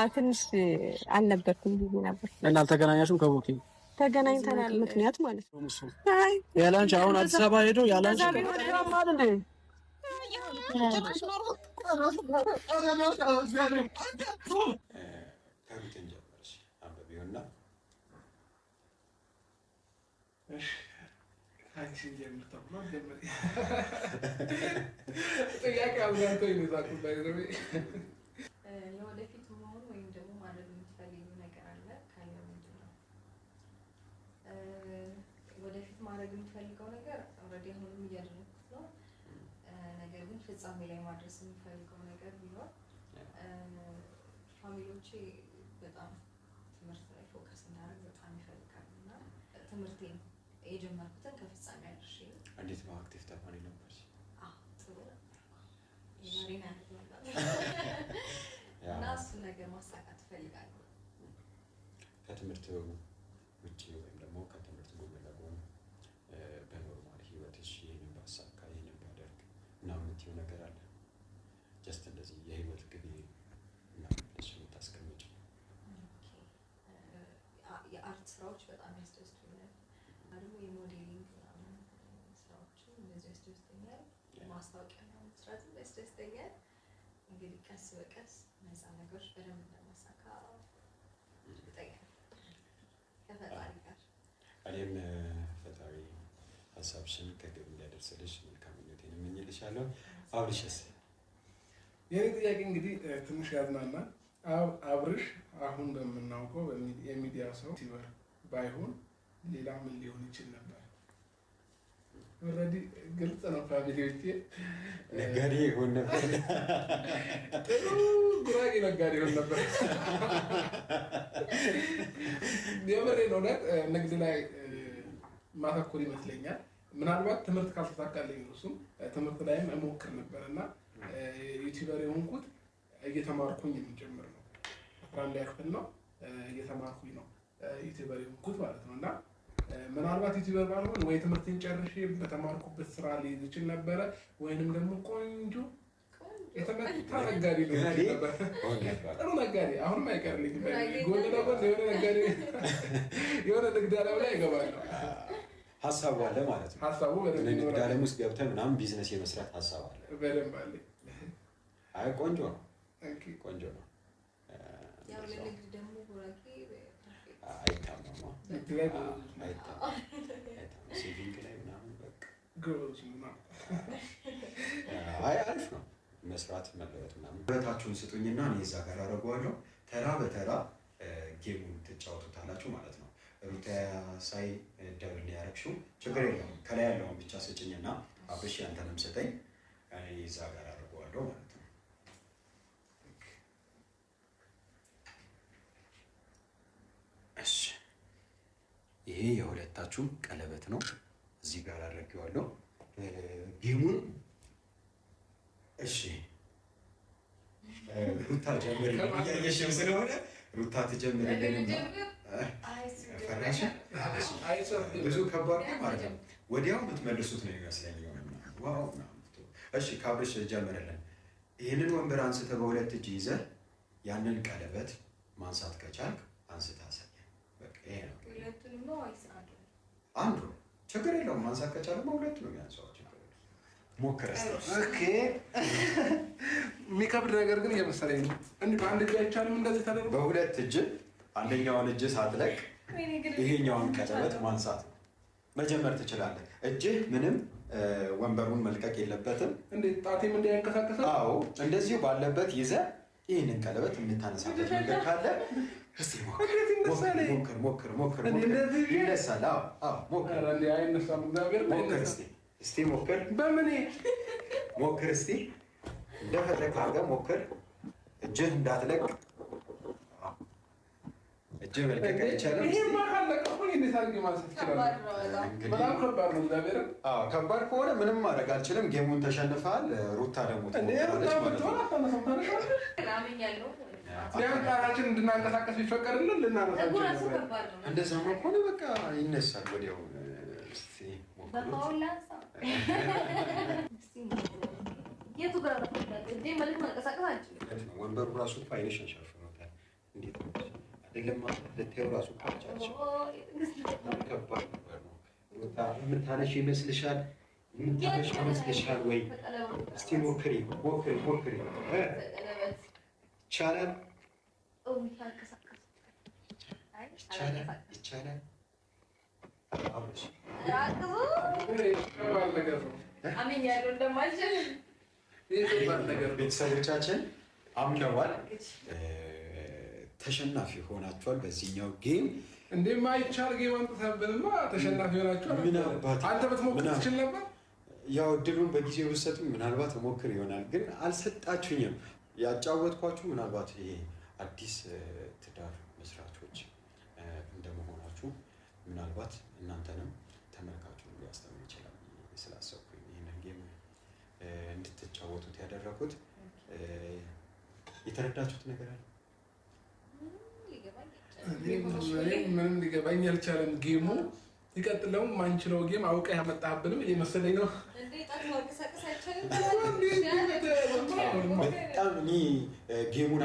ትንሽ አልነበርኩም ጊዜ ነበር እና አልተገናኛችሁም? ከቦኬ ተገናኝተናል። ምክንያት ማለት ነው ያላንቺ አሁን አዲስ አበባ ሄዶ ያላንቺ የወደፊት መሆን ወይም ደግሞ ማድረግ የምትፈልጊው ነገር አለ ካለ ምንድን ነው? ወደፊት ማድረግ የምትፈልገው ነገር ኦልሬዲ አሁንም እያደረኩት ነው። ነገር ግን ፍጻሜ ላይ ማድረስ የምፈልገው ነገር ቢኖር ፋሚሊዎቼ በጣም ትምህርት ላይ ፎከስ እንዳደርግ በጣም ይፈልጋሉ እና ትምህርቴን የጀመርኩትን ከፍጻሜ አድርሼ እንዴት ነው አክቲቭ ተማሪ ነበርሽ? ጥሩ የዛሬን እና እሱን ነገር ማሳካት እፈልጋለሁ። ከትምህርት ውጭ ወይም ደግሞ ከትምህርት ጎን ለጎን በኖርማል ህይወትሽ ይህንን ባሳካ ይህንን ባደርግ እና የምትይው ነገር አለ? ጀስት እንደዚህ የህይወት ግቤ እና ብለሽ የምታስቀምጪው? የአርት ስራዎች በጣም ያስደስቱኛል። ደግሞ የሞዴሊንግ ስራዎችን እንደዚህ ያስደስቱኛል። ማስታወቂያ መስራትም ያስደስተኛል። እንግዲህ ቀስ በቀስ እነዛ ነገሮች በደንብ እንደማሳካ እርግጠኛ ነኝ ከፈጣሪ ጋር። እኔም ፈጣሪ ሀሳብሽን ከግብ እንዲያደርስልሽ መልካም ምኞቴን እመኝልሻለሁ። አብርሽስ? የኔ ጥያቄ እንግዲህ ትንሽ ያዝናናል። አብርሽ አሁን በምናውቀው የሚዲያ ሰው ሲበር ባይሆን ሌላ ምን ሊሆን ይችል ነበር? ኦልሬዲ ግልጽ ነው። ፋሚሊዎቼ ነጋዴ ይሆን ነበር። ጥሩ ጉራጌ ነጋዴ ይሆን ነበር። የምሬን እውነት ንግድ ላይ ማተኮር ይመስለኛል። ምናልባት ትምህርት ካልተሳካልኝ ነው እሱም ትምህርት ላይም እሞክር ነበር እና ዩቲዩበር የሆንኩት እየተማርኩኝ የምንጀምር ነው። 11 ክፍል ነው እየተማርኩኝ ነው ዩቲዩበር የሆንኩት ማለት ነው እና ምናልባት ዩቲዩበር ባልሆን ወይ ትምህርትን ጨርሼ በተማርኩበት ስራ ሊይዝ ይችል ነበረ ወይንም ደግሞ ቆንጆ የተመታ ነጋዴ ሊሆን ነበር። ጥሩ ነጋዴ አሁንም አይቀርልኝም። ጎን ለጎን የሆነ ነጋዴ የሆነ ንግድ ዓለም ላይ እገባለሁ። ሀሳቡ አለ ማለት ነው። ሀሳቡ ንግድ ዓለም ውስጥ ገብተህ ምናምን ቢዝነስ የመስራት ሀሳብ አለ። በደንብ አለ። አይ ቆንጆ ነው፣ ቆንጆ ነው። ያው ለንግድ ደግሞ ጉራጌ አይታማማ ሴቪንግ ላይ ምናምን በቃ አሪፍ ነው መስራት መለወጥ ምናምን። ብረታችሁን ስጡኝና እኔ እዛ ጋር አደርገዋለሁ። ተራ በተራ ጌሙን ትጫወቱታላችሁ ማለት ነው። ሩታ ሳይ ደብል ያረግሽው ችግር የለውም። ከላይ ያለውን ብቻ ስጭኝና አብሽ ያንተንም ስጠኝ፣ እኔ እዛ ጋር አደርገዋለሁ ማለት ነው። እሺ ይሄ የሁለታችሁም ቀለበት ነው። እዚህ ጋር አድርጌዋለሁ ጌሙን። እሺ ሩታ ጀምርልኝ፣ እያየሽው ስለሆነ ሩታ ትጀምርልኝና ፈራሽ ብዙ ከባድ ማለት ነው። ወዲያው የምትመልሱት ነው ይመስለኝ። ዋው እሺ ካብርሽ ጀምርልን። ይህንን ወንበር አንስተህ በሁለት እጅ ይዘህ ያንን ቀለበት ማንሳት ከቻልክ አንስተህ አሳየን። በቃ ይሄ ነው። ሁለቱንም ነው አይስ አንዱ ችግር የለውም። ማንሳት ከቻልክ ሁለቱ ነው የሚያንሳው። ችግር የለውም። ሞክር እስኪ። ኦኬ የሚከብድ ነገር ግን እየመሰለኝ ነው። እንዲህ በአንድ እጅ አይቻልም እንደዚህ ተደርጎ? በሁለት እጅ አንደኛውን እጅ ሳትለቅ ይሄኛውን ቀለበት ማንሳት ነው። መጀመር ትችላለህ። እጅህ ምንም ወንበሩን መልቀቅ የለበትም። እንዴት ጣቴም እንዳይንቀሳቀስ? አዎ እንደዚሁ ባለበት ይዘህ ይህንን ቀለበት የምታነሳበት መንገድ ካለ እስቲ ሞክር ሞክር። ይነሳል። አዎ ሞክር። አይነሳም። እግዚአብሔር ሞክር እስቲ ሞክር። በምን ሞክር እስቲ እንደፈለግ አድርገህ ሞክር። እጅህ እንዳትለቅ። እጅህ መልቀቅ አይቻልም። ይሄማ ካለቀ እኮ እንዴት አድርጌ ማንሳት እችላለሁ? በጣም ከባድ ነው። እግዚአብሔር ከባድ ከሆነ ምንም ማድረግ አልችልም። ጌሙን ተሸንፈሃል። ሩታ ደግሞ ትሞክራለች ማለት ነው። ቃራችን እንድናንቀሳቀስ ቢፈቀድልን ልናነሳቸው ነበር። እንደዛማ ከሆነ በቃ ይነሳል ወዲያው። ወንበሩ ራሱ አይንሽን ሸፍኖታል። አይደለም ለቴው ራሱ ቋጫች ከባድ ነበር ነው። የምታነሽ ይመስልሻል? የምታነሽ ይመስልሻል ወይ? እስቲ ሞክሪ ይቻላል ይቻላል። አብረሽ ቤተሰቦቻችን አምነዋል። ተሸናፊ ሆናችኋል በዚህኛው ጌም። እንደማይቻል ጌም አንተብንማ ተሸናፊ ሆናችኋል። ምን አባት አንተ ብትሞክር ትችል ነበር። ያው እድሉን በጊዜው ብትሰጡኝ ምናልባት ሞክር ይሆናል፣ ግን አልሰጣችሁኝም። ያጫወትኳችሁ ምናልባት ይሄ አዲስ ትዳር መስራቾች እንደመሆናችሁ ምናልባት እናንተንም ተመልካቹን ሊያስተምር ይችላል ስላሰብኩኝ ይህንን ጌም እንድትጫወቱት ያደረኩት። የተረዳችሁት ነገር አለ? ምንም ሊገባኝ አልቻለም ጌሙ። ይቀጥለው ማንችለው ጌም አውቀህ ያመጣህብንም እየመሰለኝ ነው። በጣም እኔ ጌሙን